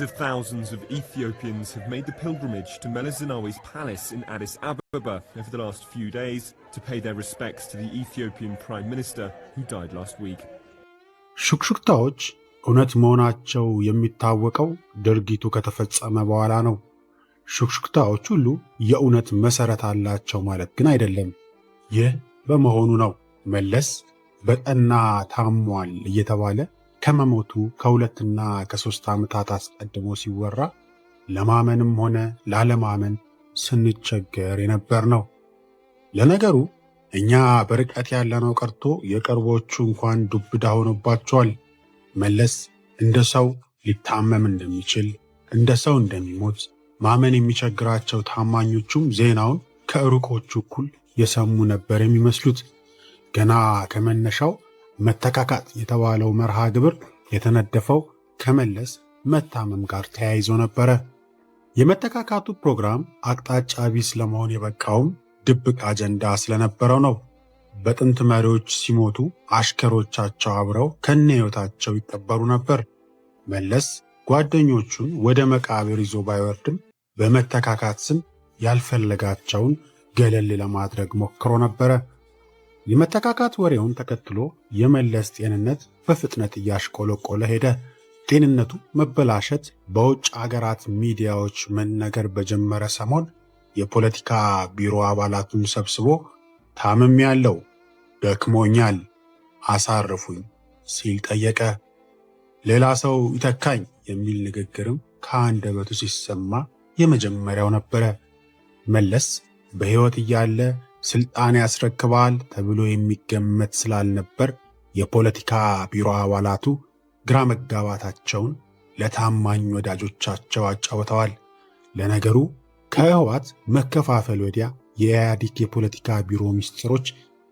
Of thousands of Ethiopians have made the pilgrimage to Meles Zenawi's palace in Addis Ababa over the last few days to pay their respects to the Ethiopian Prime Minister who died last week. ሹክሹክታዎች እውነት መሆናቸው የሚታወቀው ድርጊቱ ከተፈጸመ በኋላ ነው። ሹክሹክታዎች ሁሉ የእውነት መሰረት አላቸው ማለት ግን አይደለም። ይህ በመሆኑ ነው መለስ በጠና ታሟል እየተባለ ከመሞቱ ከሁለትና ከሶስት ዓመታት አስቀድሞ ሲወራ ለማመንም ሆነ ላለማመን ስንቸገር የነበር ነው። ለነገሩ እኛ በርቀት ያለነው ቀርቶ የቅርቦቹ እንኳን ዱብዳ ሆኖባቸዋል። መለስ እንደ ሰው ሊታመም እንደሚችል፣ እንደ ሰው እንደሚሞት ማመን የሚቸግራቸው ታማኞቹም ዜናውን ከሩቆቹ እኩል የሰሙ ነበር የሚመስሉት። ገና ከመነሻው መተካካት የተባለው መርሃ ግብር የተነደፈው ከመለስ መታመም ጋር ተያይዞ ነበረ። የመተካካቱ ፕሮግራም አቅጣጫ ቢስ ለመሆን የበቃውም ድብቅ አጀንዳ ስለነበረው ነው። በጥንት መሪዎች ሲሞቱ አሽከሮቻቸው አብረው ከነህይወታቸው ይቀበሩ ነበር። መለስ ጓደኞቹን ወደ መቃብር ይዞ ባይወርድም በመተካካት ስም ያልፈለጋቸውን ገለል ለማድረግ ሞክሮ ነበረ። የመተካካት ወሬውን ተከትሎ የመለስ ጤንነት በፍጥነት እያሽቆለቆለ ሄደ። ጤንነቱ መበላሸት በውጭ አገራት ሚዲያዎች መነገር በጀመረ ሰሞን የፖለቲካ ቢሮ አባላቱን ሰብስቦ ታምሜያለሁ፣ ደክሞኛል፣ አሳርፉኝ ሲል ጠየቀ። ሌላ ሰው ይተካኝ የሚል ንግግርም ከአንደበቱ ሲሰማ የመጀመሪያው ነበረ። መለስ በሕይወት እያለ ስልጣን ያስረክባል ተብሎ የሚገመት ስላልነበር የፖለቲካ ቢሮ አባላቱ ግራ መጋባታቸውን ለታማኝ ወዳጆቻቸው አጫውተዋል። ለነገሩ ከህወሓት መከፋፈል ወዲያ የኢህአዴግ የፖለቲካ ቢሮ ሚስጥሮች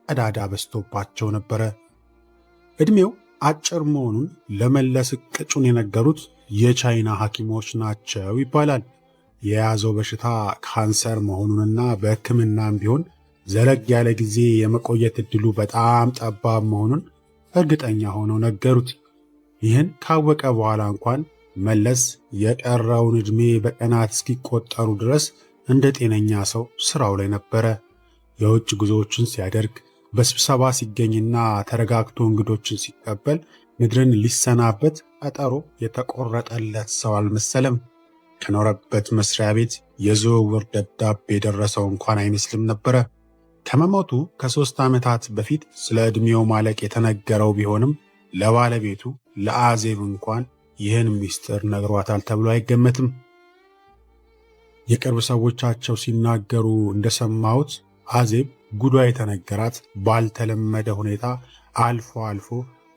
ቀዳዳ በዝቶባቸው ነበረ። ዕድሜው አጭር መሆኑን ለመለስ ቅጩን የነገሩት የቻይና ሐኪሞች ናቸው ይባላል። የያዘው በሽታ ካንሰር መሆኑንና በሕክምናም ቢሆን ዘለግ ያለ ጊዜ የመቆየት ዕድሉ በጣም ጠባብ መሆኑን እርግጠኛ ሆነው ነገሩት። ይህን ካወቀ በኋላ እንኳን መለስ የቀረውን ዕድሜ በቀናት እስኪቆጠሩ ድረስ እንደ ጤነኛ ሰው ስራው ላይ ነበረ። የውጭ ጉዞዎችን ሲያደርግ፣ በስብሰባ ሲገኝና ተረጋግቶ እንግዶችን ሲቀበል ምድርን ሊሰናበት ቀጠሮ የተቆረጠለት ሰው አልመሰለም። ከኖረበት መስሪያ ቤት የዝውውር ደብዳቤ የደረሰው እንኳን አይመስልም ነበረ። ከመሞቱ ከ3 ዓመታት በፊት ስለ ዕድሜው ማለቅ የተነገረው ቢሆንም ለባለቤቱ ለአዜብ እንኳን ይህን ምስጢር ነግሯታል ተብሎ አይገመትም። የቅርብ ሰዎቻቸው ሲናገሩ እንደሰማሁት አዜብ ጉዷ የተነገራት ባልተለመደ ሁኔታ አልፎ አልፎ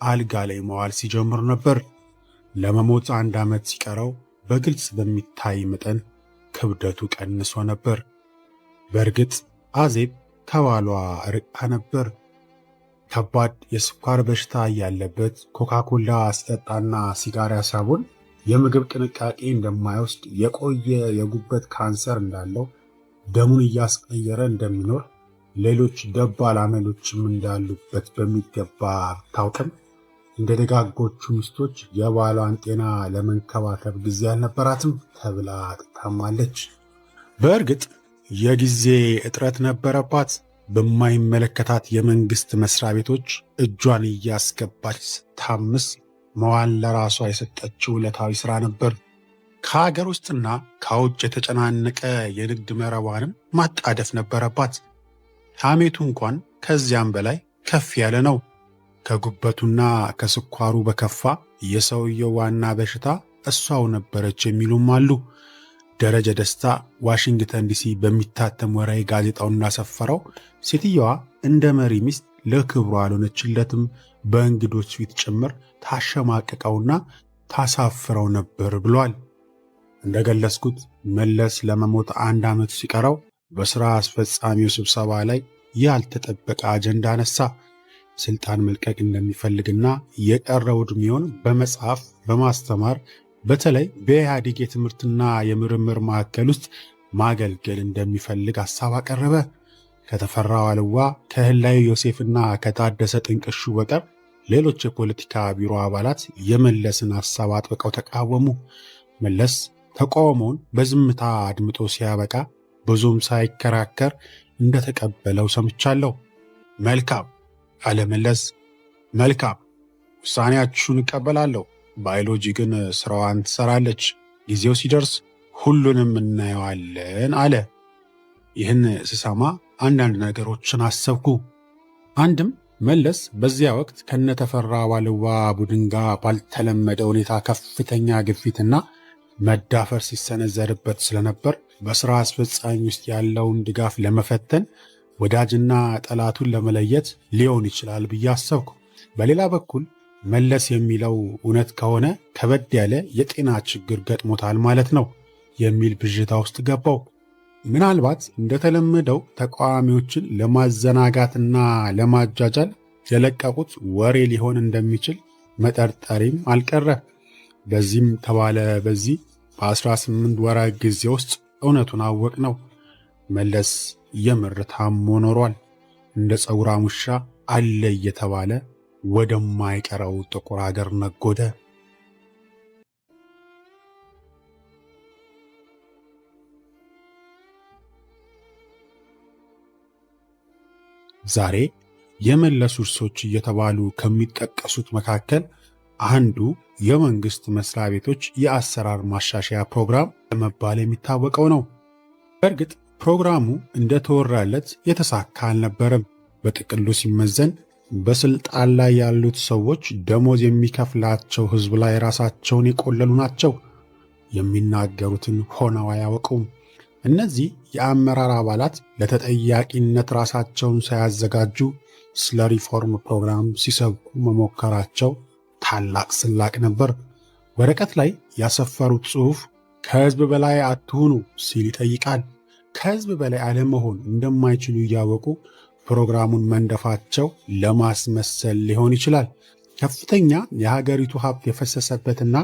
አልጋ ላይ መዋል ሲጀምር ነበር። ለመሞት 1 ዓመት ሲቀረው በግልጽ በሚታይ መጠን ክብደቱ ቀንሶ ነበር። በእርግጥ አዜብ ከባሏ ርቃ ነበር። ከባድ የስኳር በሽታ ያለበት ኮካኮላ ሲጠጣና ሲጋራ ሳይሆን የምግብ ጥንቃቄ እንደማይወስድ፣ የቆየ የጉበት ካንሰር እንዳለው፣ ደሙን እያስቀየረ እንደሚኖር፣ ሌሎች ደባል አመሎችም እንዳሉበት በሚገባ ታውቅም እንደ ደጋጎቹ ሚስቶች የባሏን ጤና ለመንከባከብ ጊዜ አልነበራትም ተብላ ትታማለች። በእርግጥ የጊዜ እጥረት ነበረባት። በማይመለከታት የመንግስት መስሪያ ቤቶች እጇን እያስገባች ታምስ መዋል ለራሷ የሰጠችው ዕለታዊ ሥራ ነበር። ከሀገር ውስጥና ከውጭ የተጨናነቀ የንግድ መረቧንም ማጣደፍ ነበረባት። ሐሜቱ እንኳን ከዚያም በላይ ከፍ ያለ ነው። ከጉበቱና ከስኳሩ በከፋ የሰውየው ዋና በሽታ እሷው ነበረች የሚሉም አሉ። ደረጀ ደስታ ዋሽንግተን ዲሲ በሚታተም ወራዊ ጋዜጣው እንዳሰፈረው ሴትየዋ እንደ መሪ ሚስት ለክብሩ አልሆነችለትም፣ በእንግዶች ፊት ጭምር ታሸማቀቀውና ታሳፍረው ነበር ብሏል። እንደገለጽኩት መለስ ለመሞት 1 ዓመት ሲቀረው በሥራ አስፈጻሚው ስብሰባ ላይ ያልተጠበቀ አጀንዳ አነሳ። ስልጣን መልቀቅ እንደሚፈልግና የቀረው ዕድሜውን በመጽሐፍ በማስተማር በተለይ በኢህአዴግ የትምህርትና የምርምር ማዕከል ውስጥ ማገልገል እንደሚፈልግ ሐሳብ አቀረበ። ከተፈራ ዋልዋ፣ ከህላዊ ዮሴፍና ከታደሰ ጥንቅሹ በቀር ሌሎች የፖለቲካ ቢሮ አባላት የመለስን ሐሳብ አጥብቀው ተቃወሙ። መለስ ተቃውሞውን በዝምታ አድምጦ ሲያበቃ ብዙም ሳይከራከር እንደተቀበለው ሰምቻለሁ። መልካም አለ መለስ። መልካም፣ ውሳኔያችሁን እቀበላለሁ። ባዮሎጂ ግን ስራዋን ትሰራለች። ጊዜው ሲደርስ ሁሉንም እናየዋለን አለ። ይህን ስሰማ አንዳንድ ነገሮችን አሰብኩ። አንድም መለስ በዚያ ወቅት ከነተፈራ ዋልዋ ቡድን ጋር ባልተለመደ ሁኔታ ከፍተኛ ግፊትና መዳፈር ሲሰነዘርበት ስለነበር በሥራ አስፈጻሚ ውስጥ ያለውን ድጋፍ ለመፈተን ወዳጅና ጠላቱን ለመለየት ሊሆን ይችላል ብዬ አሰብኩ። በሌላ በኩል መለስ የሚለው እውነት ከሆነ ከበድ ያለ የጤና ችግር ገጥሞታል ማለት ነው የሚል ብዥታ ውስጥ ገባው። ምናልባት እንደተለመደው ተቃዋሚዎችን ለማዘናጋትና ለማጃጃል የለቀቁት ወሬ ሊሆን እንደሚችል መጠርጠሬም አልቀረ። በዚህም ተባለ በዚህ በ18 ወራት ጊዜ ውስጥ እውነቱን አወቅ ነው። መለስ የምር ታሞ ኖሯል። እንደ ፀጉራም ውሻ አለ እየተባለ ወደማይቀረው ጥቁር አገር ነጎደ። ዛሬ የመለስ ውርሶች እየተባሉ ከሚጠቀሱት መካከል አንዱ የመንግስት መስሪያ ቤቶች የአሰራር ማሻሻያ ፕሮግራም በመባል የሚታወቀው ነው። በእርግጥ ፕሮግራሙ እንደተወራለት የተሳካ አልነበረም። በጥቅሉ ሲመዘን በስልጣን ላይ ያሉት ሰዎች ደሞዝ የሚከፍላቸው ህዝብ ላይ ራሳቸውን የቆለሉ ናቸው። የሚናገሩትን ሆነው አያውቁም። እነዚህ የአመራር አባላት ለተጠያቂነት ራሳቸውን ሳያዘጋጁ ስለ ሪፎርም ፕሮግራም ሲሰብኩ መሞከራቸው ታላቅ ስላቅ ነበር። ወረቀት ላይ ያሰፈሩት ጽሑፍ ከህዝብ በላይ አትሁኑ ሲል ይጠይቃል። ከህዝብ በላይ አለመሆን እንደማይችሉ እያወቁ ፕሮግራሙን መንደፋቸው ለማስመሰል ሊሆን ይችላል። ከፍተኛ የሀገሪቱ ሀብት የፈሰሰበትና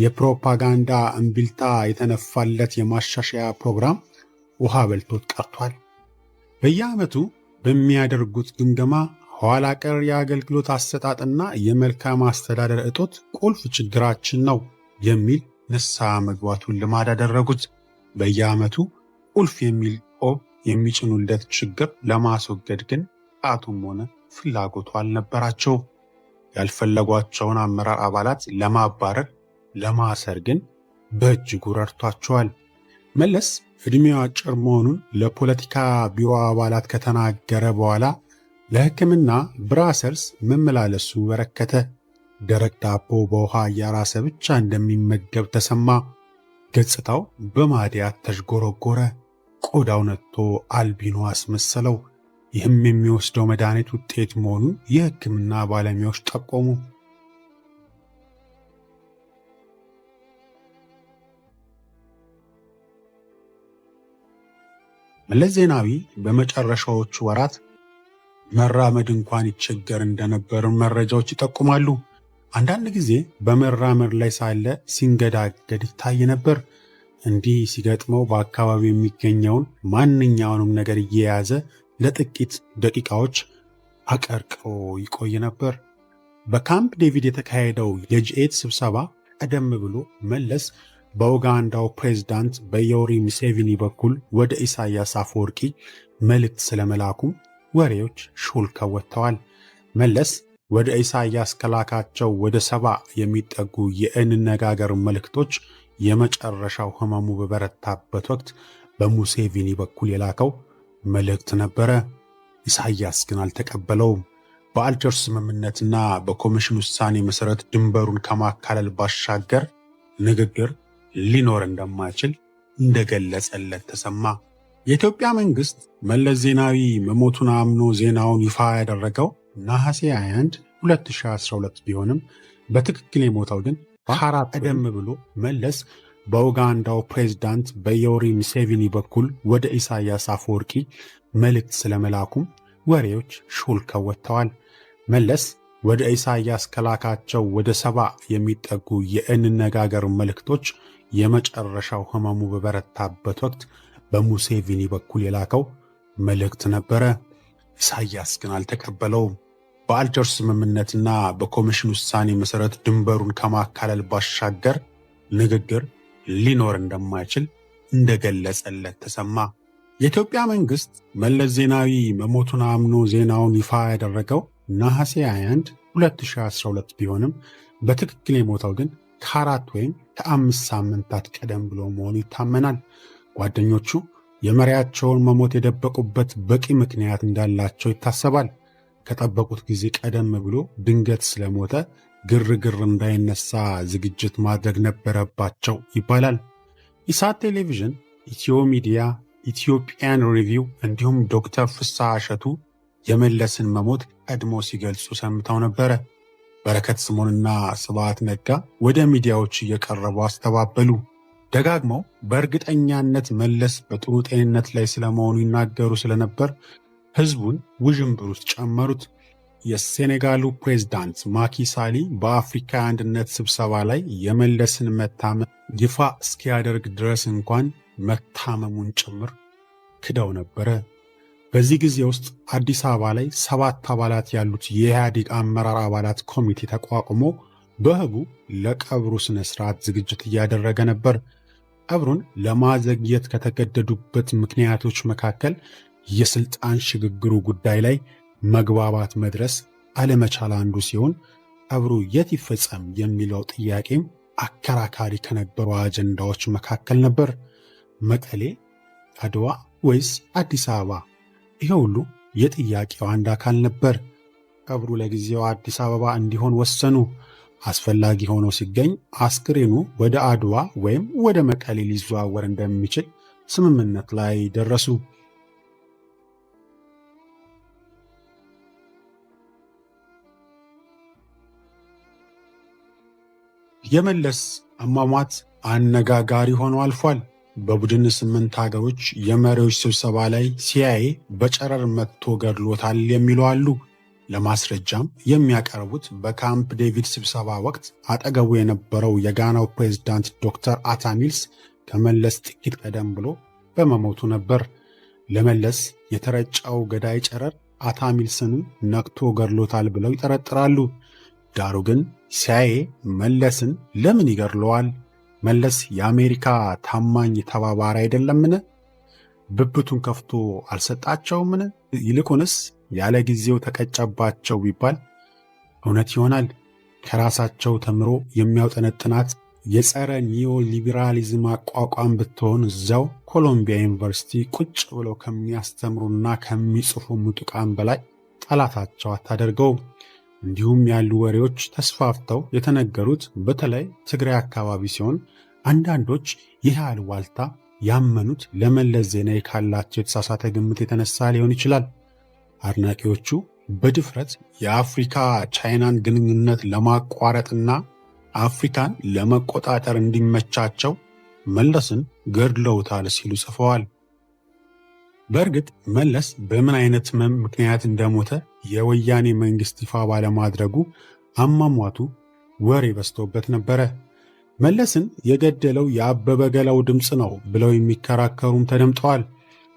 የፕሮፓጋንዳ እምቢልታ የተነፋለት የማሻሻያ ፕሮግራም ውሃ በልቶት ቀርቷል። በየዓመቱ በሚያደርጉት ግምገማ ኋላ ቀር የአገልግሎት አሰጣጥና የመልካም አስተዳደር እጦት ቁልፍ ችግራችን ነው የሚል ንስሐ መግባቱን ልማድ አደረጉት። በየዓመቱ ቁልፍ የሚል ቆብ የሚጭኑለት ችግር ለማስወገድ ግን ጣቱም ሆነ ፍላጎቱ አልነበራቸው። ያልፈለጓቸውን አመራር አባላት ለማባረር ለማሰር ግን በእጅጉ ረድቷቸዋል። መለስ ዕድሜው አጭር መሆኑን ለፖለቲካ ቢሮ አባላት ከተናገረ በኋላ ለሕክምና ብራሰልስ መመላለሱ በረከተ። ደረቅ ዳቦ በውሃ እያራሰ ብቻ እንደሚመገብ ተሰማ። ገጽታው በማዲያት ተዥጎረጎረ። ቆዳው ነጥቶ አልቢኖ አስመሰለው። ይህም የሚወስደው መድኃኒት ውጤት መሆኑን የሕክምና ባለሙያዎች ጠቆሙ። መለስ ዜናዊ በመጨረሻዎቹ ወራት መራመድ እንኳን ይቸገር እንደነበር መረጃዎች ይጠቁማሉ። አንዳንድ ጊዜ በመራመድ ላይ ሳለ ሲንገዳገድ ይታይ ነበር። እንዲህ ሲገጥመው በአካባቢው የሚገኘውን ማንኛውንም ነገር እየያዘ ለጥቂት ደቂቃዎች አቀርቅሮ ይቆይ ነበር። በካምፕ ዴቪድ የተካሄደው የጂ8 ስብሰባ ቀደም ብሎ መለስ በኡጋንዳው ፕሬዝዳንት በዮዌሪ ሙሴቪኒ በኩል ወደ ኢሳያስ አፈወርቂ መልእክት ስለመላኩም ወሬዎች ሾልከው ወጥተዋል። መለስ ወደ ኢሳያስ ከላካቸው ወደ 70 የሚጠጉ የእንነጋገር መልእክቶች የመጨረሻው ህመሙ በበረታበት ወቅት በሙሴቪኒ በኩል የላከው መልእክት ነበረ። ኢሳያስ ግን አልተቀበለውም። በአልጀርስ ስምምነትና በኮሚሽን ውሳኔ መሰረት ድንበሩን ከማካለል ባሻገር ንግግር ሊኖር እንደማይችል እንደገለጸለት ተሰማ። የኢትዮጵያ መንግስት መለስ ዜናዊ መሞቱን አምኖ ዜናውን ይፋ ያደረገው ነሐሴ 21 2012 ቢሆንም በትክክል የሞተው ግን ከአራት ቀደም ብሎ መለስ በኡጋንዳው ፕሬዝዳንት በዮዌሪ ሙሴቪኒ በኩል ወደ ኢሳያስ አፈወርቂ መልእክት ስለመላኩም ወሬዎች ሾልከው ወጥተዋል። መለስ ወደ ኢሳያስ ከላካቸው ወደ 70 የሚጠጉ የእንነጋገር መልእክቶች የመጨረሻው ህመሙ በበረታበት ወቅት በሙሴቪኒ በኩል የላከው መልእክት ነበረ። ኢሳያስ ግን አልተቀበለውም። በአልጀርስ ስምምነትና በኮሚሽን ውሳኔ መሰረት ድንበሩን ከማካለል ባሻገር ንግግር ሊኖር እንደማይችል እንደገለጸለት ተሰማ። የኢትዮጵያ መንግስት መለስ ዜናዊ መሞቱን አምኖ ዜናውን ይፋ ያደረገው ነሐሴ 21 2012 ቢሆንም በትክክል የሞተው ግን ከ4 ወይም ከ5 ሳምንታት ቀደም ብሎ መሆኑ ይታመናል። ጓደኞቹ የመሪያቸውን መሞት የደበቁበት በቂ ምክንያት እንዳላቸው ይታሰባል። ከጠበቁት ጊዜ ቀደም ብሎ ድንገት ስለሞተ ግርግር እንዳይነሳ ዝግጅት ማድረግ ነበረባቸው ይባላል። ኢሳት ቴሌቪዥን፣ ኢትዮ ሚዲያ፣ ኢትዮጵያን ሪቪው እንዲሁም ዶክተር ፍስሐ እሸቱ የመለስን መሞት ቀድሞ ሲገልጹ ሰምተው ነበረ። በረከት ስምዖንና ስብሐት ነጋ ወደ ሚዲያዎች እየቀረቡ አስተባበሉ። ደጋግመው በእርግጠኛነት መለስ በጥሩ ጤንነት ላይ ስለመሆኑ ይናገሩ ስለነበር ህዝቡን ውዥንብር ውስጥ ጨመሩት። የሴኔጋሉ ፕሬዝዳንት ማኪ ሳሊ በአፍሪካ አንድነት ስብሰባ ላይ የመለስን መታመም ይፋ እስኪያደርግ ድረስ እንኳን መታመሙን ጭምር ክደው ነበረ። በዚህ ጊዜ ውስጥ አዲስ አበባ ላይ 7 አባላት ያሉት የኢህአዴግ አመራር አባላት ኮሚቴ ተቋቁሞ በህቡ ለቀብሩ ስነ ስርዓት ዝግጅት እያደረገ ነበር። ቀብሩን ለማዘግየት ከተገደዱበት ምክንያቶች መካከል የስልጣን ሽግግሩ ጉዳይ ላይ መግባባት መድረስ አለመቻል አንዱ ሲሆን፣ ቀብሩ የት ይፈጸም የሚለው ጥያቄም አከራካሪ ከነበሩ አጀንዳዎች መካከል ነበር። መቀሌ፣ አድዋ ወይስ አዲስ አበባ? ይሄ ሁሉ የጥያቄው አንድ አካል ነበር። ቀብሩ ለጊዜው አዲስ አበባ እንዲሆን ወሰኑ። አስፈላጊ ሆኖ ሲገኝ አስክሬኑ ወደ አድዋ ወይም ወደ መቀሌ ሊዘዋወር እንደሚችል ስምምነት ላይ ደረሱ። የመለስ አሟሟት አነጋጋሪ ሆኖ አልፏል። በቡድን 8 ሀገሮች የመሪዎች ስብሰባ ላይ ሲአይኤ በጨረር መጥቶ ገድሎታል የሚሉ አሉ። ለማስረጃም የሚያቀርቡት በካምፕ ዴቪድ ስብሰባ ወቅት አጠገቡ የነበረው የጋናው ፕሬዝዳንት ዶክተር አታ ሚልስ ከመለስ ጥቂት ቀደም ብሎ በመሞቱ ነበር። ለመለስ የተረጫው ገዳይ ጨረር አታ ሚልስንም ነክቶ ገድሎታል ብለው ይጠረጥራሉ። ዳሩ ግን ሲአይኤ መለስን ለምን ይገድለዋል? መለስ የአሜሪካ ታማኝ ተባባሪ አይደለምን? ብብቱን ከፍቶ አልሰጣቸውምን? ይልቁንስ ያለ ጊዜው ተቀጨባቸው ቢባል እውነት ይሆናል። ከራሳቸው ተምሮ የሚያውጠነጥናት የጸረ ኒዮ ሊበራሊዝም አቋቋም ብትሆን እዚያው ኮሎምቢያ ዩኒቨርሲቲ ቁጭ ብለው ከሚያስተምሩና ከሚጽፉ ምጡቃን በላይ ጠላታቸው አታደርገው። እንዲሁም ያሉ ወሬዎች ተስፋፍተው የተነገሩት በተለይ ትግራይ አካባቢ ሲሆን አንዳንዶች ይህ አሉባልታ ያመኑት ለመለስ ዜናዊ ካላቸው የተሳሳተ ግምት የተነሳ ሊሆን ይችላል። አድናቂዎቹ በድፍረት የአፍሪካ ቻይናን ግንኙነት ለማቋረጥና አፍሪካን ለመቆጣጠር እንዲመቻቸው መለስን ገድለውታል ሲሉ ጽፈዋል። በእርግጥ መለስ በምን አይነት ምክንያት እንደሞተ የወያኔ መንግስት ይፋ ባለማድረጉ አሟሟቱ ወሬ በዝቶበት ነበረ። መለስን የገደለው የአበበ ገላው ድምፅ ነው ብለው የሚከራከሩም ተደምጠዋል።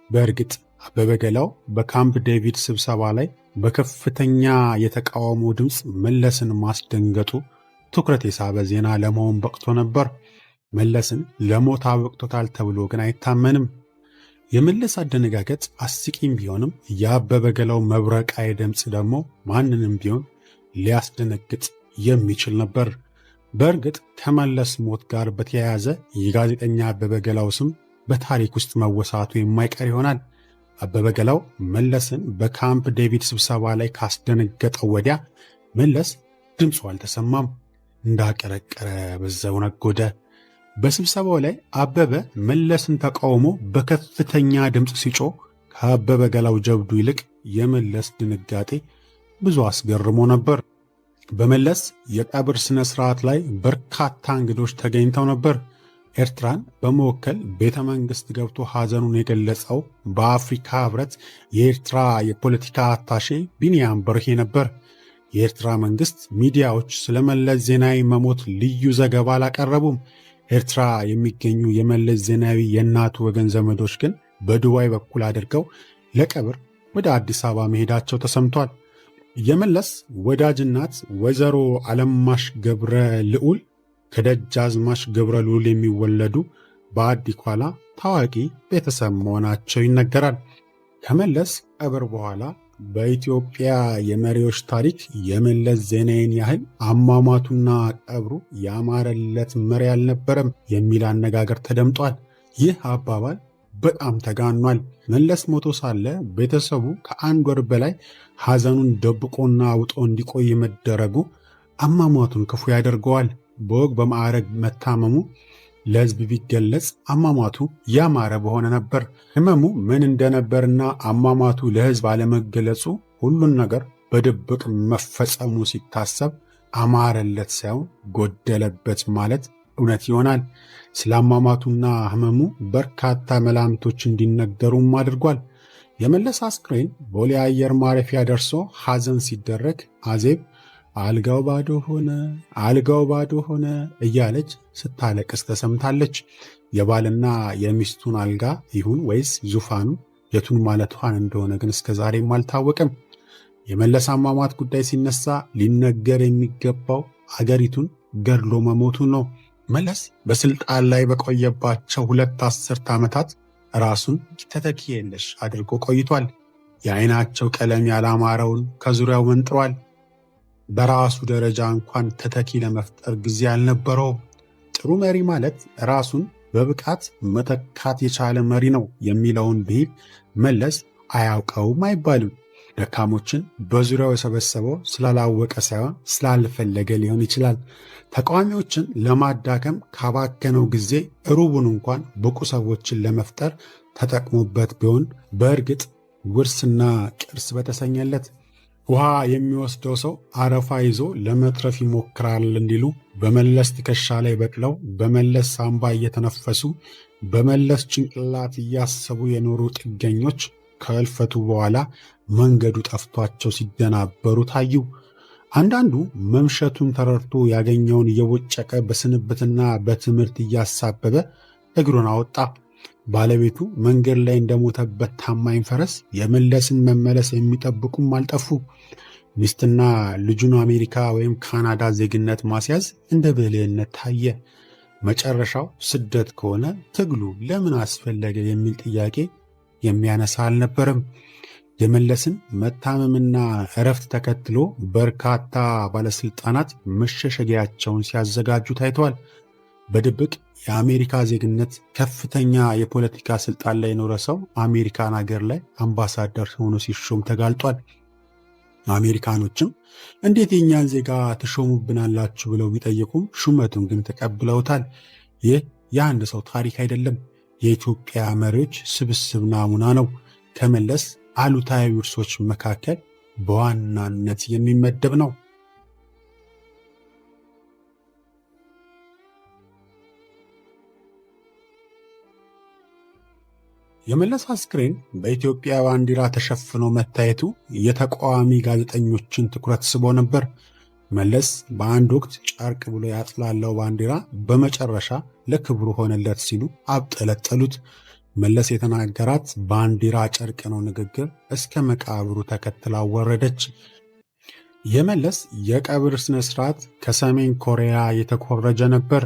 በእርግጥ አበበ ገላው በካምፕ ዴቪድ ስብሰባ ላይ በከፍተኛ የተቃውሞ ድምፅ መለስን ማስደንገጡ ትኩረት የሳበ ዜና ለመሆን በቅቶ ነበር። መለስን ለሞት አበቅቶታል ተብሎ ግን አይታመንም። የመለስ አደነጋገጥ አስቂኝ ቢሆንም የአበበ ገላው መብረቃዊ ድምፅ ደግሞ ማንንም ቢሆን ሊያስደነግጥ የሚችል ነበር። በእርግጥ ከመለስ ሞት ጋር በተያያዘ የጋዜጠኛ አበበ ገላው ስም በታሪክ ውስጥ መወሳቱ የማይቀር ይሆናል። አበበ ገላው መለስን በካምፕ ዴቪድ ስብሰባ ላይ ካስደነገጠው ወዲያ መለስ ድምፁ አልተሰማም። እንዳቀረቀረ በዛው ነጎደ። በስብሰባው ላይ አበበ መለስን ተቃውሞ በከፍተኛ ድምፅ ሲጮህ ከአበበ ገላው ጀብዱ ይልቅ የመለስ ድንጋጤ ብዙ አስገርሞ ነበር። በመለስ የቀብር ስነ ስርዓት ላይ በርካታ እንግዶች ተገኝተው ነበር። ኤርትራን በመወከል ቤተ መንግሥት ገብቶ ሐዘኑን የገለጸው በአፍሪካ ህብረት የኤርትራ የፖለቲካ አታሼ ቢንያም በርሄ ነበር። የኤርትራ መንግሥት ሚዲያዎች ስለ መለስ ዜናዊ መሞት ልዩ ዘገባ አላቀረቡም። ኤርትራ የሚገኙ የመለስ ዜናዊ የእናቱ ወገን ዘመዶች ግን በዱባይ በኩል አድርገው ለቀብር ወደ አዲስ አበባ መሄዳቸው ተሰምቷል። የመለስ ወዳጅ እናት ወይዘሮ አለማሽ ገብረ ልዑል ከደጃዝማች ገብረ ልዑል የሚወለዱ በአዲኳላ ታዋቂ ቤተሰብ መሆናቸው ይነገራል። ከመለስ ቀብር በኋላ በኢትዮጵያ የመሪዎች ታሪክ የመለስ ዜናዊን ያህል አሟሟቱና ቀብሩ ያማረለት መሪ አልነበረም የሚል አነጋገር ተደምጧል። ይህ አባባል በጣም ተጋኗል። መለስ ሞቶ ሳለ ቤተሰቡ ከአንድ ወር በላይ ሐዘኑን ደብቆና አውጦ እንዲቆይ መደረጉ አሟሟቱን ክፉ ያደርገዋል። በወግ በማዕረግ መታመሙ ለሕዝብ ቢገለጽ አሟሟቱ ያማረ በሆነ ነበር። ሕመሙ ምን እንደነበርና አሟሟቱ ለሕዝብ አለመገለጹ ሁሉን ነገር በድብቅ መፈጸሙ ሲታሰብ አማረለት ሳይሆን ጎደለበት ማለት እውነት ይሆናል። ስለ አሟሟቱና ሕመሙ በርካታ መላምቶች እንዲነገሩም አድርጓል። የመለስ አስክሬን ቦሌ አየር ማረፊያ ደርሶ ሐዘን ሲደረግ አዜብ አልጋው ባዶ ሆነ እያለች ስታለቅስ ተሰምታለች። የባልና የሚስቱን አልጋ ይሁን ወይስ ዙፋኑ የቱን ማለቷን እንደሆነ ግን እስከ ዛሬም አልታወቀም። የመለስ አሟሟት ጉዳይ ሲነሳ ሊነገር የሚገባው አገሪቱን ገድሎ መሞቱ ነው። መለስ በስልጣን ላይ በቆየባቸው 2 አስርት ዓመታት ራሱን ተተኪ የለሽ አድርጎ ቆይቷል። የዓይናቸው ቀለም ያላማረውን ከዙሪያው መንጥሯል። በራሱ ደረጃ እንኳን ተተኪ ለመፍጠር ጊዜ አልነበረውም። ጥሩ መሪ ማለት ራሱን በብቃት መተካት የቻለ መሪ ነው የሚለውን ብሂል መለስ አያውቀውም አይባልም። ደካሞችን በዙሪያው የሰበሰበው ስላላወቀ ሳይሆን ስላልፈለገ ሊሆን ይችላል። ተቃዋሚዎችን ለማዳከም ካባከነው ጊዜ ሩቡን እንኳን ብቁ ሰዎችን ለመፍጠር ተጠቅሞበት ቢሆን በእርግጥ ውርስና ቅርስ በተሰኘለት። ውሃ የሚወስደው ሰው አረፋ ይዞ ለመትረፍ ይሞክራል እንዲሉ በመለስ ትከሻ ላይ በቅለው በመለስ ሳምባ እየተነፈሱ በመለስ ጭንቅላት እያሰቡ የኖሩ ጥገኞች ከእልፈቱ በኋላ መንገዱ ጠፍቷቸው ሲደናበሩ ታዩ። አንዳንዱ መምሸቱን ተረድቶ ያገኘውን እየቦጨቀ በስንብትና በትምህርት እያሳበበ እግሩን አወጣ። ባለቤቱ መንገድ ላይ እንደሞተበት ታማኝ ፈረስ የመለስን መመለስ የሚጠብቁም አልጠፉ። ሚስትና ልጁን አሜሪካ ወይም ካናዳ ዜግነት ማስያዝ እንደ ብልህነት ታየ። መጨረሻው ስደት ከሆነ ትግሉ ለምን አስፈለገ የሚል ጥያቄ የሚያነሳ አልነበረም። የመለስን መታመምና እረፍት ተከትሎ በርካታ ባለስልጣናት መሸሸጊያቸውን ሲያዘጋጁ ታይተዋል። በድብቅ የአሜሪካ ዜግነት ከፍተኛ የፖለቲካ ስልጣን ላይ የኖረ ሰው አሜሪካን ሀገር ላይ አምባሳደር ሆኖ ሲሾም ተጋልጧል። አሜሪካኖችም እንዴት የእኛን ዜጋ ትሾሙብናላችሁ ብለው ቢጠይቁም ሹመቱን ግን ተቀብለውታል። ይህ የአንድ ሰው ታሪክ አይደለም፣ የኢትዮጵያ መሪዎች ስብስብ ናሙና ነው። ከመለስ አሉታዊ ውርሶች መካከል በዋናነት የሚመደብ ነው። የመለስ አስክሬን በኢትዮጵያ ባንዲራ ተሸፍኖ መታየቱ የተቃዋሚ ጋዜጠኞችን ትኩረት ስቦ ነበር። መለስ በአንድ ወቅት ጨርቅ ብሎ ያጥላለው ባንዲራ በመጨረሻ ለክብሩ ሆነለት ሲሉ አብጠለጠሉት። መለስ የተናገራት ባንዲራ ጨርቅ ነው ንግግር እስከ መቃብሩ ተከትላ ወረደች። የመለስ የቀብር ስነ ስርዓት ከሰሜን ኮሪያ የተኮረጀ ነበር።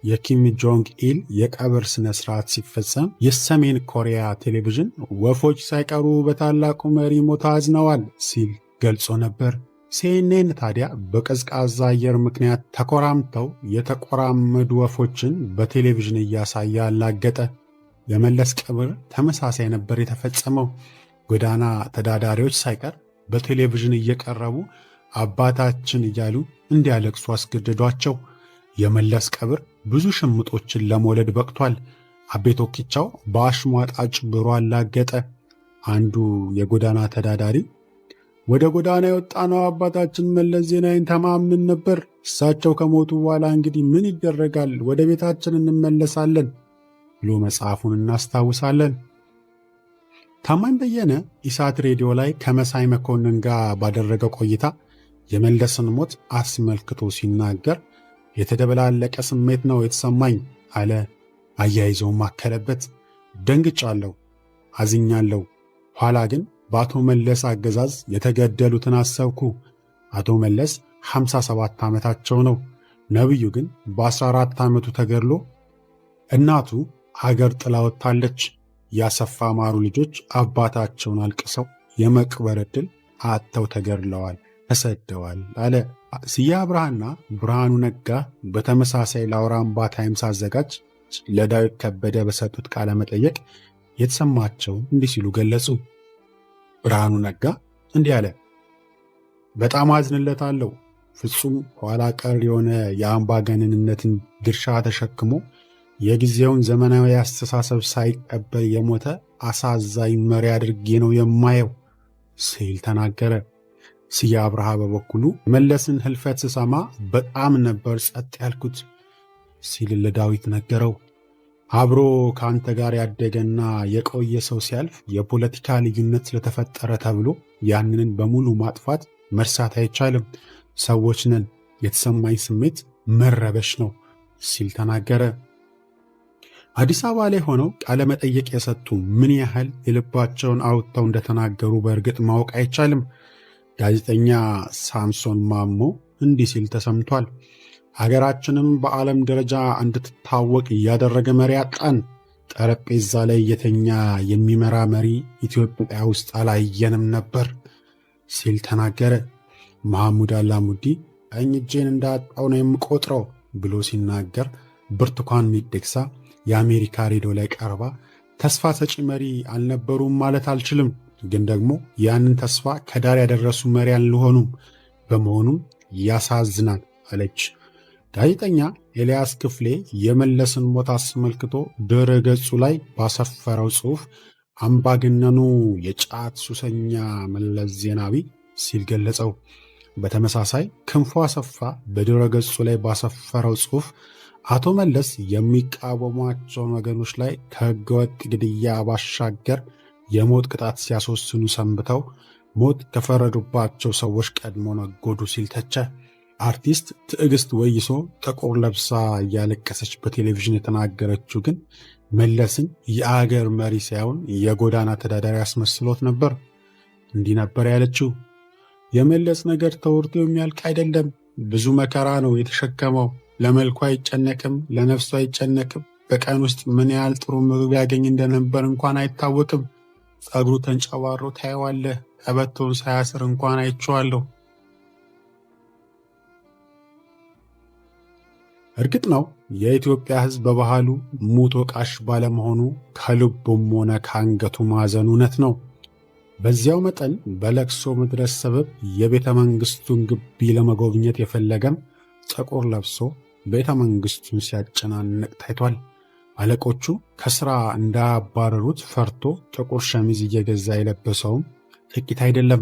የኪም ጆንግ ኢል የቀብር ስነ ስርዓት ሲፈጸም የሰሜን ኮሪያ ቴሌቪዥን ወፎች ሳይቀሩ በታላቁ መሪ ሞት አዝነዋል ሲል ገልጾ ነበር። ሲኤንኤን ታዲያ በቀዝቃዛ አየር ምክንያት ተኮራምተው የተቆራመዱ ወፎችን በቴሌቪዥን እያሳየ አላገጠ። የመለስ ቀብር ተመሳሳይ ነበር የተፈጸመው። ጎዳና ተዳዳሪዎች ሳይቀር በቴሌቪዥን እየቀረቡ አባታችን እያሉ እንዲያለቅሱ አስገደዷቸው። የመለስ ቀብር ብዙ ሽምጦችን ለመውለድ በቅቷል። አቤ ቶኪቻው በአሽሟጣጭ ብሮ አላገጠ። አንዱ የጎዳና ተዳዳሪ ወደ ጎዳና የወጣነው አባታችን መለስ ዜናዊን ተማምነን ነበር። እሳቸው ከሞቱ በኋላ እንግዲህ ምን ይደረጋል? ወደ ቤታችን እንመለሳለን ብሎ መጽሐፉን እናስታውሳለን። ታማኝ በየነ ኢሳት ሬዲዮ ላይ ከመሳይ መኮንን ጋር ባደረገው ቆይታ የመለስን ሞት አስመልክቶ ሲናገር የተደበላለቀ ስሜት ነው የተሰማኝ አለ። አያይዘውም አከለበት። ደንግጫለሁ፣ አዝኛለሁ። ኋላ ግን በአቶ መለስ አገዛዝ የተገደሉትን አሰብኩ። አቶ መለስ 57 ዓመታቸው ነው። ነብዩ ግን በ14 ዓመቱ ተገድሎ እናቱ አገር ጥላ ወጥታለች። ያሰፋ ማሩ ልጆች አባታቸውን አልቅሰው የመቅበር ዕድል አጥተው ተገድለዋል፣ ተሰደዋል አለ። ስዬ አብርሃና ብርሃኑ ነጋ በተመሳሳይ ለአውራምባ ታይምስ አዘጋጅ ለዳዊት ከበደ በሰጡት ቃለ መጠየቅ የተሰማቸውን እንዲህ ሲሉ ገለጹ። ብርሃኑ ነጋ እንዲህ አለ። በጣም አዝንለታለሁ። ፍጹም ኋላ ቀር የሆነ የአምባገነንነትን ድርሻ ተሸክሞ የጊዜውን ዘመናዊ አስተሳሰብ ሳይቀበል የሞተ አሳዛኝ መሪ አድርጌ ነው የማየው ሲል ተናገረ። ስዬ አብርሃ በበኩሉ መለስን ህልፈት ስሰማ በጣም ነበር ጸጥ ያልኩት ሲል ለዳዊት ነገረው። አብሮ ከአንተ ጋር ያደገና የቆየ ሰው ሲያልፍ የፖለቲካ ልዩነት ስለተፈጠረ ተብሎ ያንንን በሙሉ ማጥፋት መርሳት አይቻልም። ሰዎች ነን፣ የተሰማኝ ስሜት መረበሽ ነው ሲል ተናገረ። አዲስ አበባ ላይ ሆነው ቃለ መጠየቅ የሰጡ ምን ያህል የልባቸውን አውጥተው እንደተናገሩ በእርግጥ ማወቅ አይቻልም። ጋዜጠኛ ሳምሶን ማሞ እንዲህ ሲል ተሰምቷል። ሀገራችንም በዓለም ደረጃ እንድትታወቅ እያደረገ መሪ አጣን። ጠረጴዛ ላይ የተኛ የሚመራ መሪ ኢትዮጵያ ውስጥ አላየንም ነበር ሲል ተናገረ። መሐሙድ አላሙዲ ቀኝ እጄን እንዳጣው ነው የምቆጥረው ብሎ ሲናገር፣ ብርቱካን ሚደቅሳ የአሜሪካ ሬዲዮ ላይ ቀርባ ተስፋ ሰጪ መሪ አልነበሩም ማለት አልችልም፣ ግን ደግሞ ያንን ተስፋ ከዳር ያደረሱ መሪ አልሆኑም፣ በመሆኑም ያሳዝናል አለች። ጋዜጠኛ ኤልያስ ክፍሌ የመለስን ሞት አስመልክቶ ድረ ገጹ ላይ ባሰፈረው ጽሑፍ አምባገነኑ የጫት ሱሰኛ መለስ ዜናዊ ሲል ገለጸው። በተመሳሳይ ክንፉ አሰፋ በድረ ገጹ ላይ ባሰፈረው ጽሑፍ አቶ መለስ የሚቃወሟቸውን ወገኖች ላይ ከሕገወጥ ግድያ ባሻገር የሞት ቅጣት ሲያስወስኑ ሰንብተው ሞት ከፈረዱባቸው ሰዎች ቀድሞ ነጎዱ ሲል ተቸ። አርቲስት ትዕግስት ወይሶ ጥቁር ለብሳ እያለቀሰች በቴሌቪዥን የተናገረችው ግን መለስን የአገር መሪ ሳይሆን የጎዳና ተዳዳሪ አስመስሎት ነበር። እንዲህ ነበር ያለችው። የመለስ ነገር ተወርቶ የሚያልቅ አይደለም። ብዙ መከራ ነው የተሸከመው። ለመልኩ አይጨነቅም፣ ለነፍሱ አይጨነቅም። በቀን ውስጥ ምን ያህል ጥሩ ምግብ ያገኝ እንደነበር እንኳን አይታወቅም። ጸጉሩ ተንጨባሮ ታየዋለህ። ቀበቶውን ሳያስር እንኳን አይቼዋለሁ። እርግጥ ነው የኢትዮጵያ ሕዝብ በባህሉ ሙት ወቃሽ ባለመሆኑ ከልቡም ሆነ ከአንገቱ ማዘን እውነት ነው። በዚያው መጠን በለቅሶ መድረስ ሰበብ የቤተ መንግሥቱን ግቢ ለመጎብኘት የፈለገም ጥቁር ለብሶ ቤተ መንግሥቱን ሲያጨናንቅ ታይቷል። አለቆቹ ከሥራ እንዳያባረሩት ፈርቶ ጥቁር ሸሚዝ እየገዛ የለበሰውም ጥቂት አይደለም።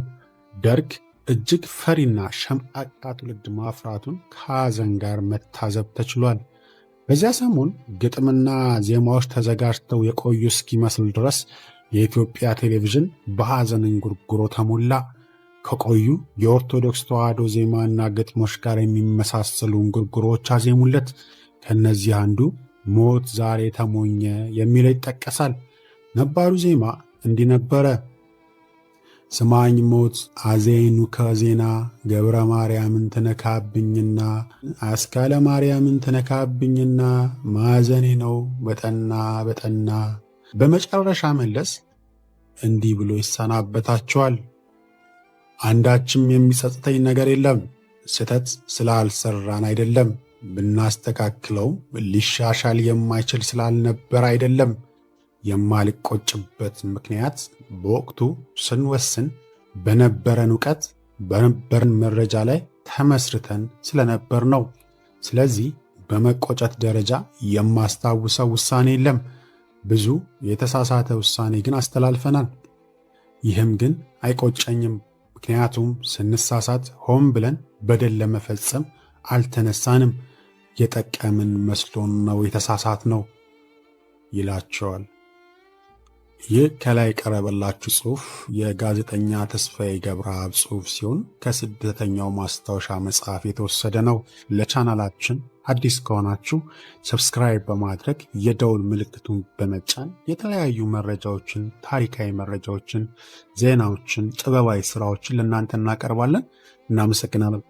ደርግ እጅግ ፈሪና ሸምቃቃ ትውልድ ማፍራቱን ከሐዘን ጋር መታዘብ ተችሏል። በዚያ ሰሞን ግጥምና ዜማዎች ተዘጋጅተው የቆዩ እስኪመስል ድረስ የኢትዮጵያ ቴሌቪዥን በሐዘን እንጉርጉሮ ተሞላ። ከቆዩ የኦርቶዶክስ ተዋሕዶ ዜማና ግጥሞች ጋር የሚመሳሰሉ እንጉርጉሮዎች አዜሙለት። ከእነዚህ አንዱ ሞት ዛሬ ተሞኘ የሚለው ይጠቀሳል። ነባሩ ዜማ እንዲህ ነበረ። ስማኝ ሞት አዜኑ ከዜና ገብረ ማርያምን ትነካብኝና አስካለ ማርያምን ትነካብኝና ማዘኔ ነው በጠና በጠና። በመጨረሻ መለስ እንዲህ ብሎ ይሰናበታቸዋል። አንዳችም የሚጸጽተኝ ነገር የለም። ስህተት ስላልሰራን አይደለም፣ ብናስተካክለውም ሊሻሻል የማይችል ስላልነበር አይደለም። የማልቆጭበት ምክንያት በወቅቱ ስንወስን በነበረን ዕውቀት በነበረን መረጃ ላይ ተመስርተን ስለነበር ነው። ስለዚህ በመቆጨት ደረጃ የማስታውሰው ውሳኔ የለም። ብዙ የተሳሳተ ውሳኔ ግን አስተላልፈናል። ይህም ግን አይቆጨኝም፣ ምክንያቱም ስንሳሳት ሆን ብለን በደል ለመፈጸም አልተነሳንም። የጠቀምን መስሎን ነው የተሳሳት ነው ይላቸዋል። ይህ ከላይ ቀረበላችሁ ጽሑፍ የጋዜጠኛ ተስፋዬ ገብረአብ ጽሑፍ ሲሆን ከስደተኛው ማስታወሻ መጽሐፍ የተወሰደ ነው። ለቻናላችን አዲስ ከሆናችሁ ሰብስክራይብ በማድረግ የደውል ምልክቱን በመጫን የተለያዩ መረጃዎችን፣ ታሪካዊ መረጃዎችን፣ ዜናዎችን፣ ጥበባዊ ስራዎችን ለእናንተ እናቀርባለን። እናመሰግናለን።